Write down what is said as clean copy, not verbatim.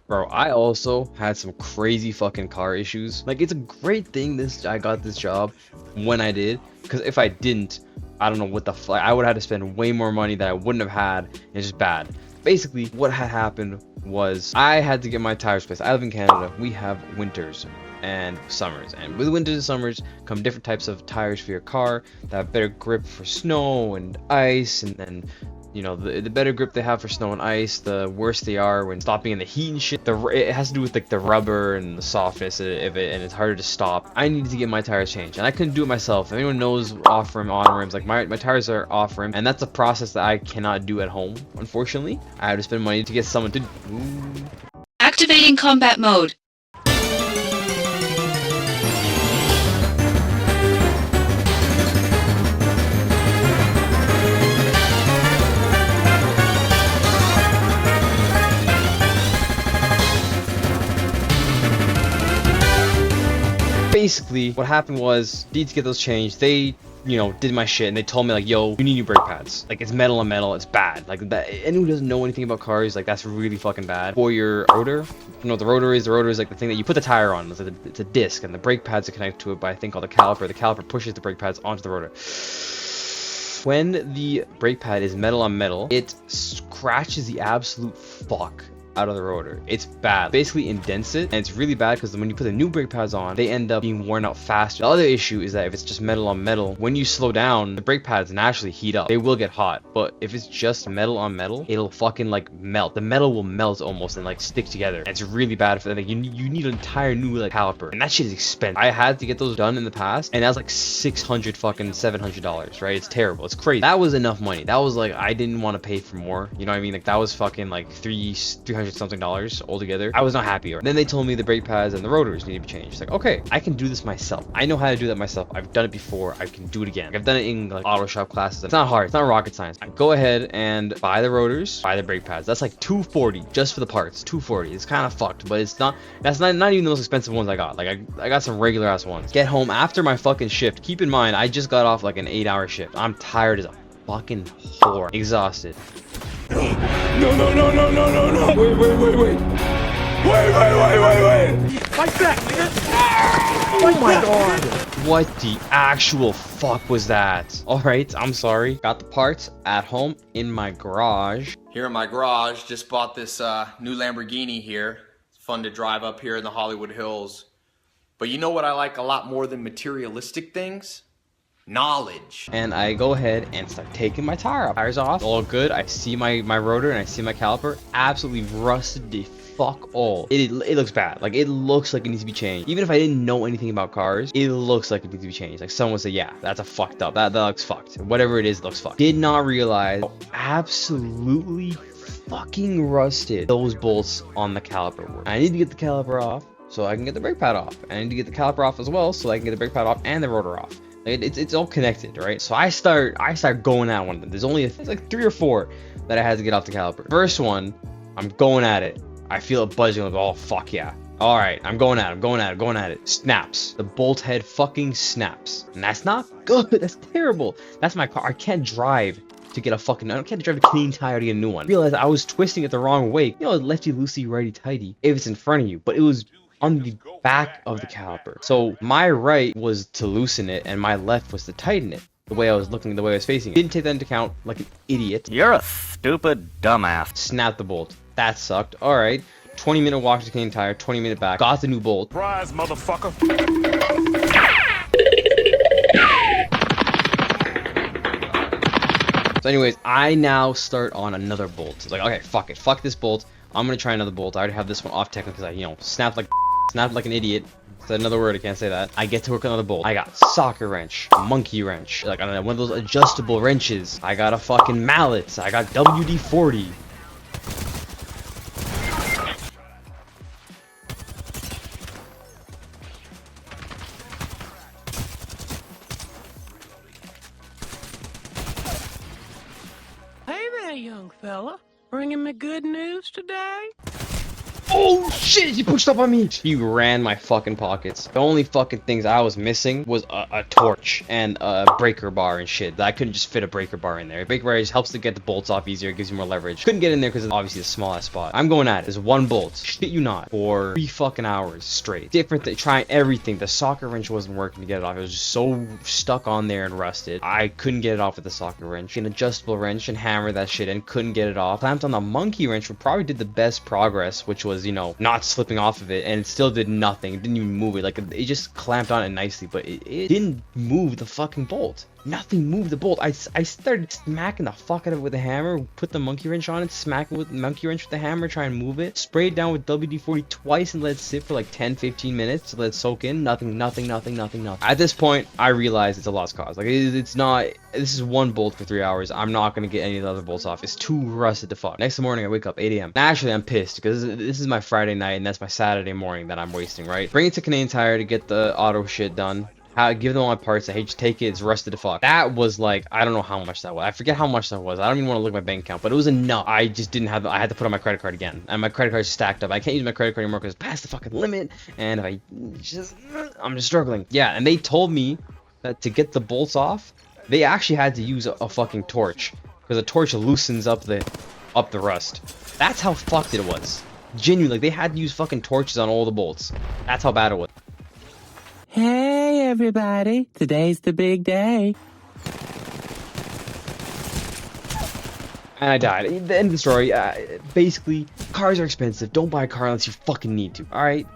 Bro, I also had some crazy fucking car issues. Like, it's a great thing I got this job when I did, because if I didn't, I don't know what the fuck, I would have had to spend way more money that I wouldn't have had, and it's just bad. Basically, what had happened was I had to get my tires replaced. I live in Canada. We have winters and summers, and with winters and summers come different types of tires for your car that have better grip for snow and ice, and then you know, the better grip they have for snow and ice, the worse they are when stopping in the heat and shit. It has to do with like the rubber and the softness of it, and it's harder to stop. I needed to get my tires changed, and I couldn't do it myself. If anyone knows off rim, on rims, like my tires are off rim, and that's a process that I cannot do at home. Unfortunately, I had to spend money to get someone to. Activating combat mode. Basically, what happened was, need to get those changed. They, you know, did my shit, and they told me like, yo, you need new brake pads. Like, it's metal on metal, it's bad. Like, that, anyone who doesn't know anything about cars, like, that's really fucking bad. For your rotor, you know what the rotor is? The rotor is like the thing that you put the tire on. It's a disc, and the brake pads are connected to it by a thing called a caliper. The caliper pushes the brake pads onto the rotor. When the brake pad is metal on metal, it scratches the absolute fuck out of the rotor. It's bad. Basically indents it, and it's really bad because when you put the new brake pads on, they end up being worn out faster. The other issue is that if it's just metal on metal, when you slow down, the brake pads naturally heat up. They will get hot, but if it's just metal on metal, it'll fucking like melt. The metal will melt almost and like stick together. And it's really bad for like you need an entire new like caliper, and that shit is expensive. I had to get those done in the past, and that was like $600 fucking $700, right? It's terrible. It's crazy. That was enough money. That was like, I didn't want to pay for more. You know what I mean? Like, that was fucking like $300 something altogether. I was not happy. Then they told me the brake pads and the rotors need to be changed. Like, okay, I can do this myself. I know how to do that myself. I've done it before. I can do it again. Like, I've done it in like auto shop classes. It's not hard. It's not rocket science. I go ahead and buy the rotors, buy the brake pads. That's like $240 just for the parts. $240. It's kind of fucked, but it's not. That's not even the most expensive ones I got. Like, I got some regular ass ones. Get home after my fucking shift. Keep in mind, I just got off like an 8-hour shift. I'm tired as a fucking whore. Exhausted. No. Wait. Like that, nigga. Oh my god. What the actual fuck was that? Alright, I'm sorry. Got the parts at home in my garage. Here in my garage, just bought this new Lamborghini here. It's fun to drive up here in the Hollywood Hills. But you know what I like a lot more than materialistic things? Knowledge. And I go ahead and start taking my tires off. All good. I see my rotor and I see my caliper. Absolutely rusted the fuck all. It looks bad. Like, it looks like it needs to be changed. Even if I didn't know anything about cars, it looks like it needs to be changed. Like, someone would say, yeah, that's a fucked up. That looks fucked. Whatever it is, it looks fucked. Did not realize how absolutely fucking rusted those bolts on the caliper were. I need to get the caliper off so I can get the brake pad off. I need to get the caliper off as well so I can get the brake pad off and the rotor off. It's all connected, right? So I start going at one of them. There's only it's like 3 or 4 that I had to get off the caliper. First one, I'm going at it. I feel it buzzing. Like, oh fuck yeah! All right, I'm going at it. Snaps. The bolt head fucking snaps, and that's not good. That's terrible. That's my car. I can't drive to get a fucking. I can't drive a clean tire to get a new one. I realized I was twisting it the wrong way. You know, lefty loosey, righty tighty. If it's in front of you, but it was on the back of the caliper. So my right was to loosen it and my left was to tighten it. The way I was looking, the way I was facing it. Didn't take that into account like an idiot. You're a stupid dumbass. Snapped the bolt. That sucked. Alright. 20-minute walk to clean tire, 20-minute back. Got the new bolt. Surprise, motherfucker. So anyways, I now start on another bolt. It's like, okay, fuck it. Fuck this bolt. I'm gonna try another bolt. I already have this one off technically because I, you know, snapped like an idiot. That's another word, I can't say that. I get to work on another bolt. I got socket wrench, monkey wrench, like I don't know, one of those adjustable wrenches. I got a fucking mallet. I got WD-40. Hey there, young fella. Bringing me good news today? Oh! Oh shit, he pushed up on me. He ran my fucking pockets. The only fucking things I was missing was a torch and a breaker bar and shit. I couldn't just fit a breaker bar in there. A breaker bar just helps to get the bolts off easier, gives you more leverage. Couldn't get in there because it's obviously a small ass spot. I'm going at it. There's one bolt. Shit you not. For 3 fucking hours straight. Different thing. Trying everything. The socket wrench wasn't working to get it off. It was just so stuck on there and rusted. I couldn't get it off with the socket wrench. An adjustable wrench and hammer that shit and couldn't get it off. Clamped on the monkey wrench, which probably did the best progress, which was, you know, not slipping off of it, and it still did nothing. It didn't even move it. Like, it just clamped on it nicely, but it didn't move the fucking bolt. Nothing moved the bolt. I started smacking the fuck out of it with a hammer, put the monkey wrench on it, smack it with the monkey wrench with the hammer, try and move it, spray it down with WD-40 twice and let it sit for like 10-15 minutes to let it soak in. Nothing. At this point, I realized it's a lost cause. Like, it's not, this is one bolt for 3 hours. I'm not gonna get any of the other bolts off. It's too rusted to fuck. Next morning, I wake up 8 a.m. Naturally, I'm pissed because this is my Friday night and that's my Saturday morning that I'm wasting, right? Bring it to Canadian Tire to get the auto shit done. Give them all my parts. I hate just take it. It's rusted to fuck. That was like, I don't know how much that was. I forget how much that was. I don't even want to look at my bank account, but it was enough. I just didn't have, I had to put on my credit card again. And my credit card's stacked up. I can't use my credit card anymore because it's past the fucking limit. And if I'm just struggling. Yeah, and they told me that to get the bolts off, they actually had to use a fucking torch. Because a torch loosens up the rust. That's how fucked it was. Genuinely, like, they had to use fucking torches on all the bolts. That's how bad it was. Hey everybody, today's the big day. And I died. The end of the story. Basically, cars are expensive. Don't buy a car unless you fucking need to. Alright?